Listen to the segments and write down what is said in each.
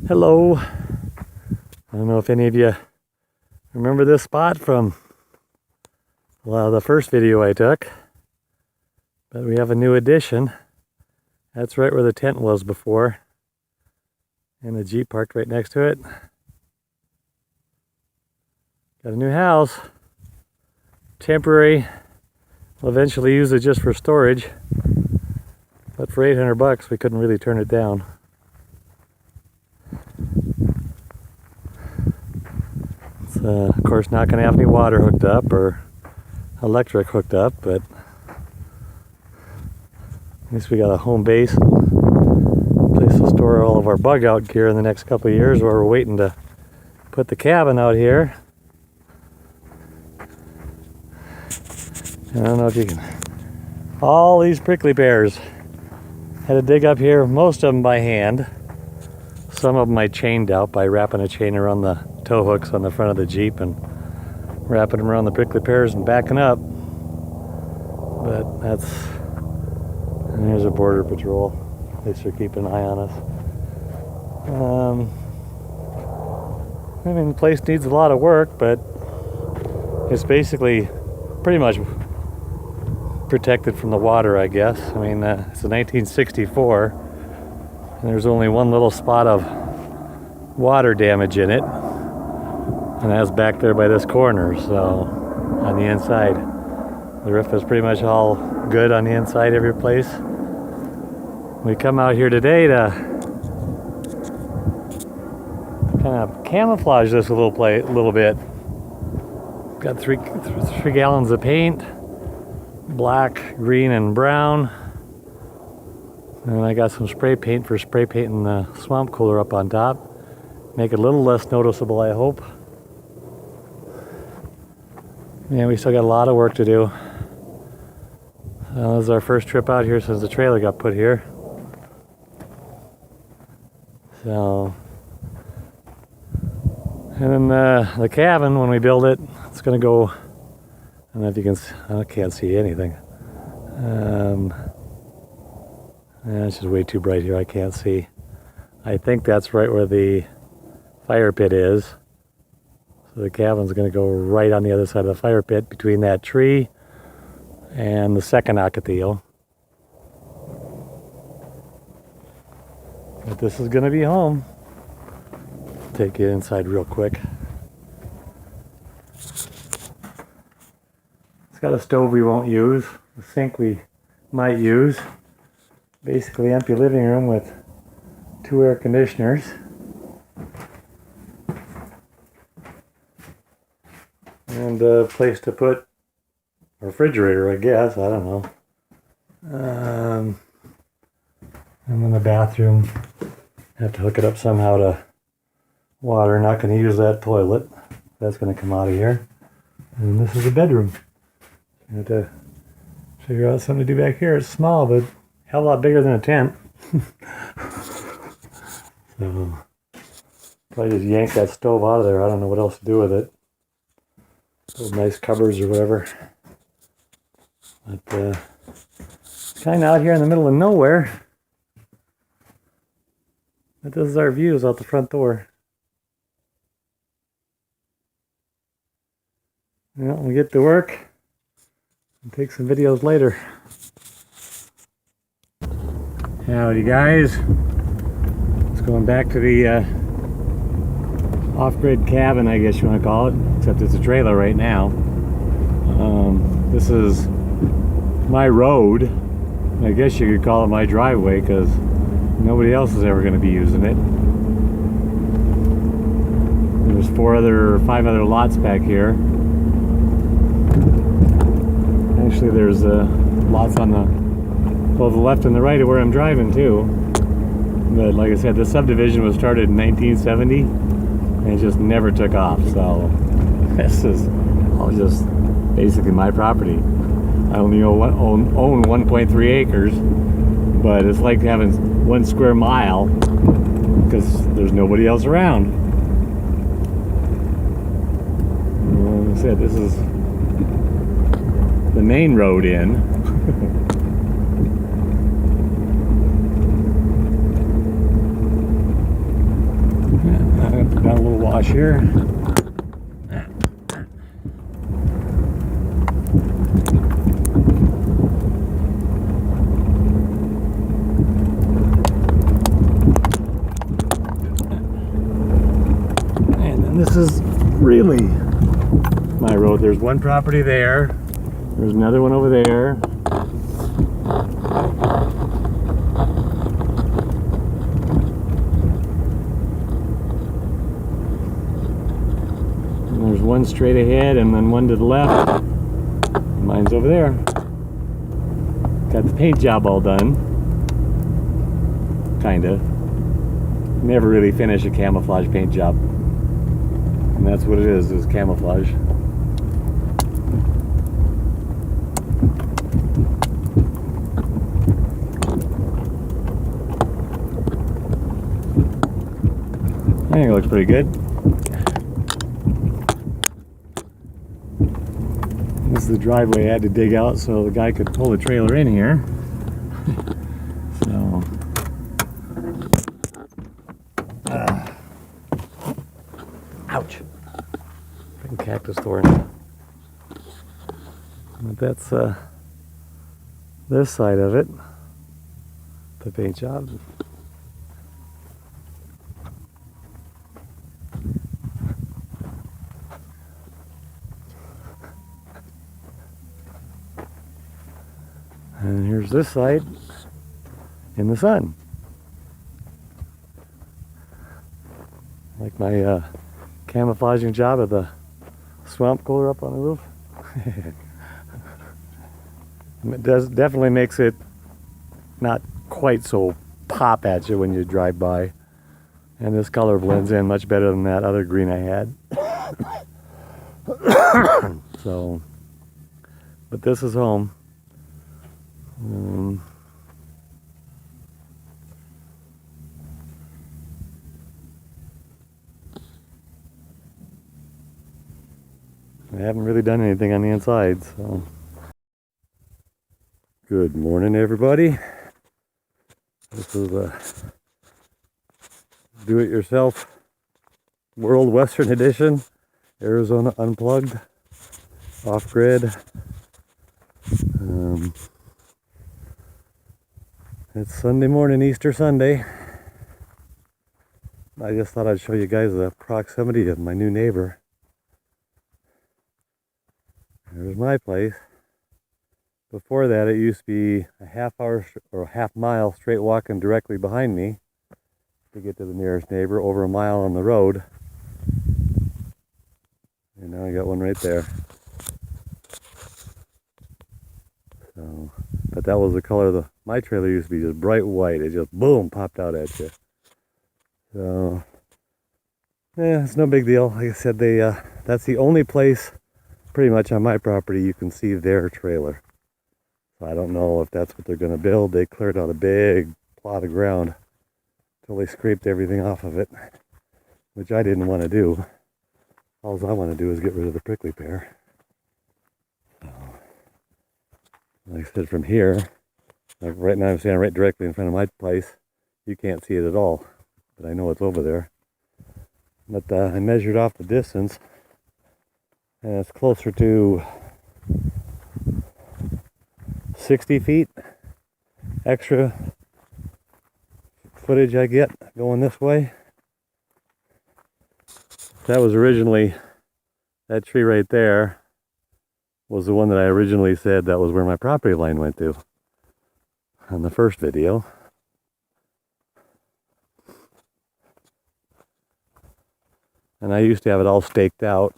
Hello. I don't know if any of you remember this spot from the first video I took, but we have a new addition. That's right where the tent was before, and the Jeep parked right next to it. Got a new house, temporary. We'll eventually use it just for storage, but for $800 we couldn't really turn it down. It's of course not going to have any water hooked up or electric hooked up, but at least we got a home base, place to store all of our bug out gear in the next couple of years while we're waiting to put the cabin out here. I don't know if you can. All these prickly pears. Had to dig up here, most of them by hand. Some of them I chained out by wrapping a chain around the tow hooks on the front of the Jeep and wrapping them around the prickly pears and backing up. But that's, and there's a border patrol. At least they're keeping an eye on us. I mean, the place needs a lot of work, but it's basically pretty much protected from the water, I guess. I mean, it's a 1964, and there's only one little spot of water damage in it, and that's back there by this corner. So on the inside, the roof is pretty much all good on the inside every place. We come out here today to kind of camouflage this a little bit. Got three gallons of paint, black, green, and brown. And I got some spray paint for spray painting the swamp cooler up on top. Make it a little less noticeable, I hope. Yeah, we still got a lot of work to do. This is our first trip out here since the trailer got put here. So, and then the cabin, when we build it, it's going to go, I don't know if you can, I can't see anything. It's just way too bright here, I can't see. I think that's right where the fire pit is. So the cabin's going to go right on the other side of the fire pit between that tree and the second ocotillo. But this is going to be home. Take you inside real quick. It's got a stove we won't use, a sink we might use. Basically empty living room with 2 air conditioners. And a place to put a refrigerator, I guess. I don't know. And then the bathroom. Have to hook it up somehow to water. Not going to use that toilet. That's going to come out of here. And this is the bedroom. I have to figure out something to do back here. It's small, but a hell of a lot bigger than a tent. So, probably just yank that stove out of there. I don't know what else to do with it. Those nice cupboards or whatever. But it's kind of out here in the middle of nowhere. But this is our views out the front door. Well, we'll get to work and take some videos later. Howdy guys. It's going back to the off-grid cabin, I guess you want to call it, except it's a trailer right now. This is my road. I guess you could call it my driveway because nobody else is ever going to be using it. There's 5 other lots back here. Actually, there's lots on both the left and the right of where I'm driving too. But like I said, this subdivision was started in 1970 and it just never took off. So this is all just basically my property. I only own 1.3 acres, but it's like having 1 square mile because there's nobody else around. And like I said, this is the main road in. down a little wash here. And then this is really my road. There's one property there. There's another one over there. There's one straight ahead and then one to the left. Mine's over there. Got the paint job all done. Kinda. Never really finish a camouflage paint job. And that's what it is camouflage. I think it looks pretty good. This is the driveway I had to dig out so the guy could pull the trailer in here. So, ouch! Freaking cactus thorn. But that's this side of it, the paint job. And here's this side in the sun. Like my camouflaging job of the swamp cooler up on the roof. It definitely makes it not quite so pop at you when you drive by. And this color blends in much better than that other green I had. So, but this is home. I haven't really done anything on the inside, so. Good morning, everybody. This is a do-it-yourself World Western Edition, Arizona Unplugged, off-grid. It's Sunday morning, Easter Sunday. I just thought I'd show you guys the proximity of my new neighbor. There's my place. Before that, it used to be a half hour or a half mile straight walking directly behind me to get to the nearest neighbor, over a mile on the road. And now I got one right there. So, but that was the color of my trailer used to be, just bright white. It just boom popped out at you. So yeah, it's no big deal. Like I said, that's the only place pretty much on my property you can see their trailer. So I don't know if that's what they're going to build. They cleared out a big plot of ground until they scraped everything off of it, which I didn't want to do. All I want to do is get rid of the prickly pear. So, like I said, from here, like right now I'm standing right directly in front of my place. You can't see it at all, but I know it's over there. But I measured off the distance, and it's closer to 60 feet extra footage I get going this way. That was originally, that tree right there was the one that I originally said that was where my property line went to on the first video. And I used to have it all staked out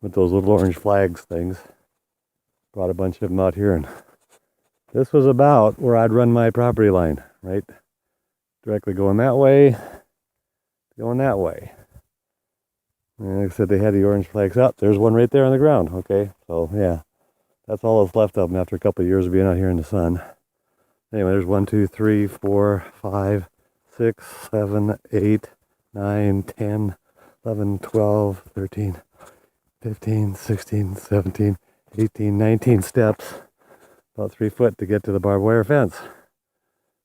with those little orange flags things. Brought a bunch of them out here, and this was about where I'd run my property line, right? Directly going that way, going that way. And like I said, they had the orange flags up. There's one right there on the ground, okay? So yeah, that's all that's left of them after a couple of years of being out here in the sun. Anyway, there's 1, 2, 3, 4, 5, 6, 7, 8, 9, 10, 11, 12, 13, 15, 16, 17, 18, 19 steps, about 3 foot to get to the barbed wire fence,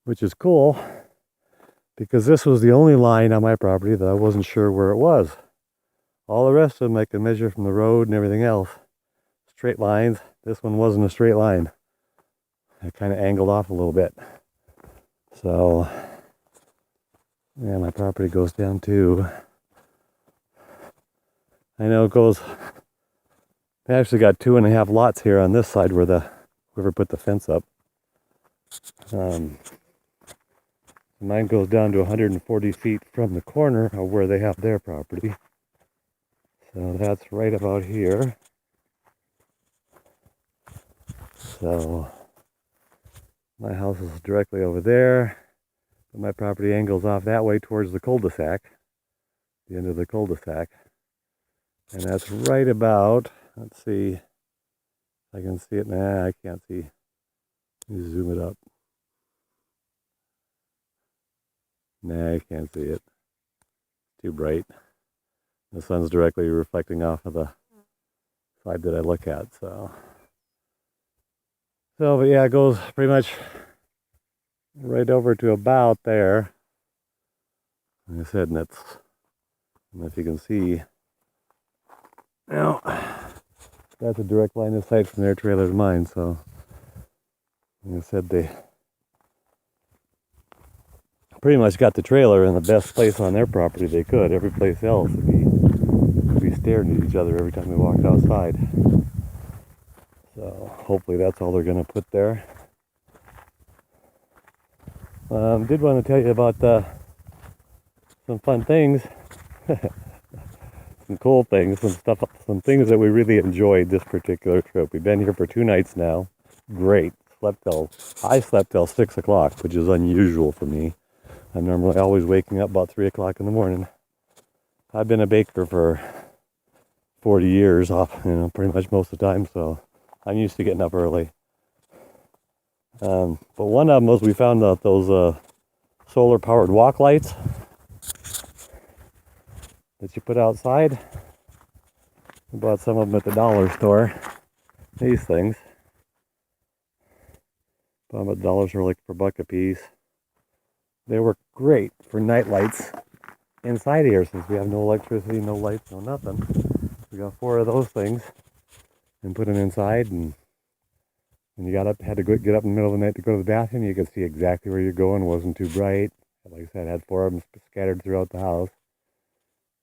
which is cool. because this was the only line on my property that I wasn't sure where it was. All the rest of them I could measure from the road and everything else. Straight lines. This one wasn't a straight line. It kind of angled off a little bit. So, yeah, my property goes down too. I know it goes, I actually got 2.5 lots here on this side where whoever put the fence up. Mine goes down to 140 feet from the corner of where they have their property. So that's right about here. So my house is directly over there, but my property angles off that way towards the cul-de-sac, the end of the cul-de-sac. And that's right about, let's see, I can see it. Nah, I can't see. Let me zoom it up. Nah, I can't see it. Too bright. The sun's directly reflecting off of the side that I look at, so but yeah, it goes pretty much right over to about there. Like I said, and that's, I don't know if you can see. Now, that's a direct line of sight from their trailer to mine, so like I said, they pretty much got the trailer in the best place on their property they could. Every place else would be staring at each other every time we walked outside. So hopefully that's all they're going to put there. Did want to tell you about some fun things, some cool things, some things that we really enjoyed this particular trip. We've been here for 2 nights now. Great. I slept till 6 o'clock, which is unusual for me. I'm normally always waking up about 3 o'clock in the morning. I've been a baker for 40 years, pretty much most of the time, so I'm used to getting up early. But one of them was we found out those solar-powered walk lights that you put outside. We bought some of them at the dollar store. These things. Bought them at the dollar store like for $1 a piece. They work great for night lights inside here since we have no electricity, no lights, no nothing. We got 4 of those things and put them inside, and when you had to get up in the middle of the night to go to the bathroom, you could see exactly where you're going. It wasn't too bright. Like I said, I had 4 of them scattered throughout the house.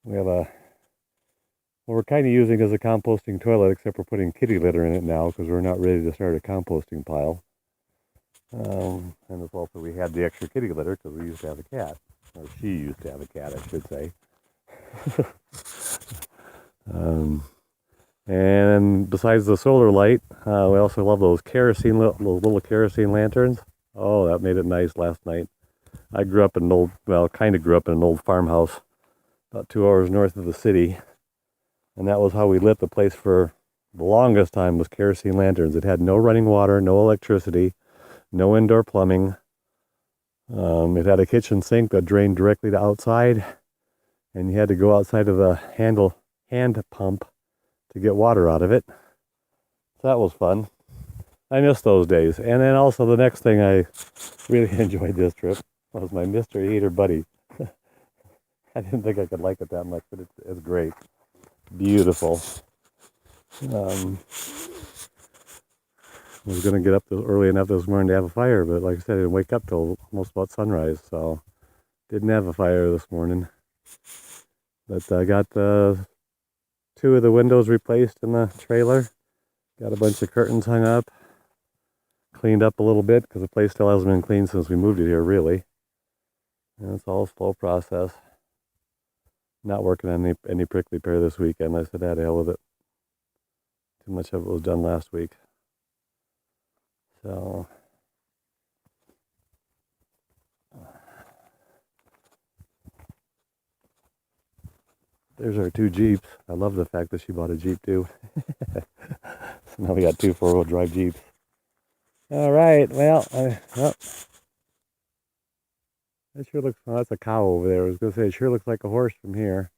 We have what we're kind of using as a composting toilet, except we're putting kitty litter in it now because we're not ready to start a composting pile. And it's also, we had the extra kitty litter because we used to have a cat. Or she used to have a cat, I should say. And besides the solar light, we also love those little kerosene lanterns. Oh, that made it nice last night. I grew up in an old farmhouse about 2 hours north of the city. And that was how we lit the place for the longest time, was kerosene lanterns. It had no running water, no electricity, no indoor plumbing. It had a kitchen sink that drained directly to outside. And you had to go outside of the hand pump to get water out of it. So that was fun. I miss those days. And then also the next thing I really enjoyed this trip was my Mr. Eater buddy. I didn't think I could like it that much, but it's great. Beautiful. I was going to get up early enough this morning to have a fire, but like I said, I didn't wake up till almost about sunrise, so didn't have a fire this morning. But I got 2 of the windows replaced in the trailer. Got a bunch of curtains hung up. Cleaned up a little bit because the place still hasn't been cleaned since we moved it here, really. And it's all a slow process. Not working on any prickly pear this weekend. I said, to hell with it. Too much of it was done last week. So there's our 2 Jeeps. I love the fact that she bought a Jeep too. So now we got 2 4-wheel drive Jeeps. All right, well, that sure looks, that's a cow over there. I was going to say, it sure looks like a horse from here.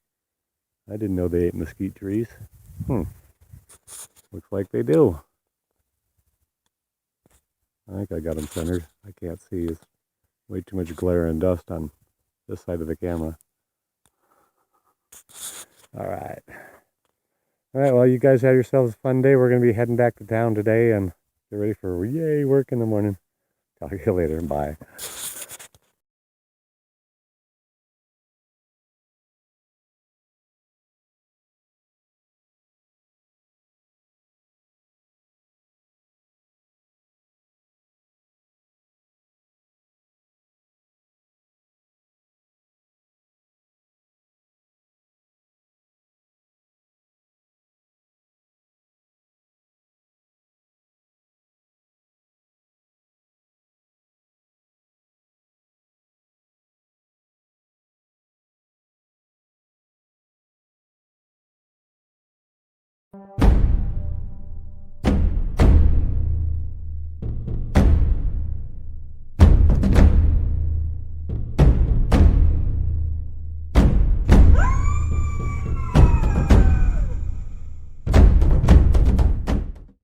I didn't know they ate mesquite trees. Looks like they do. I think I got them centered. I can't see. It's way too much glare and dust on this side of the camera. All right. All right, well, you guys have yourselves a fun day. We're going to be heading back to town today and get ready for yay work in the morning. Talk to you later. Bye.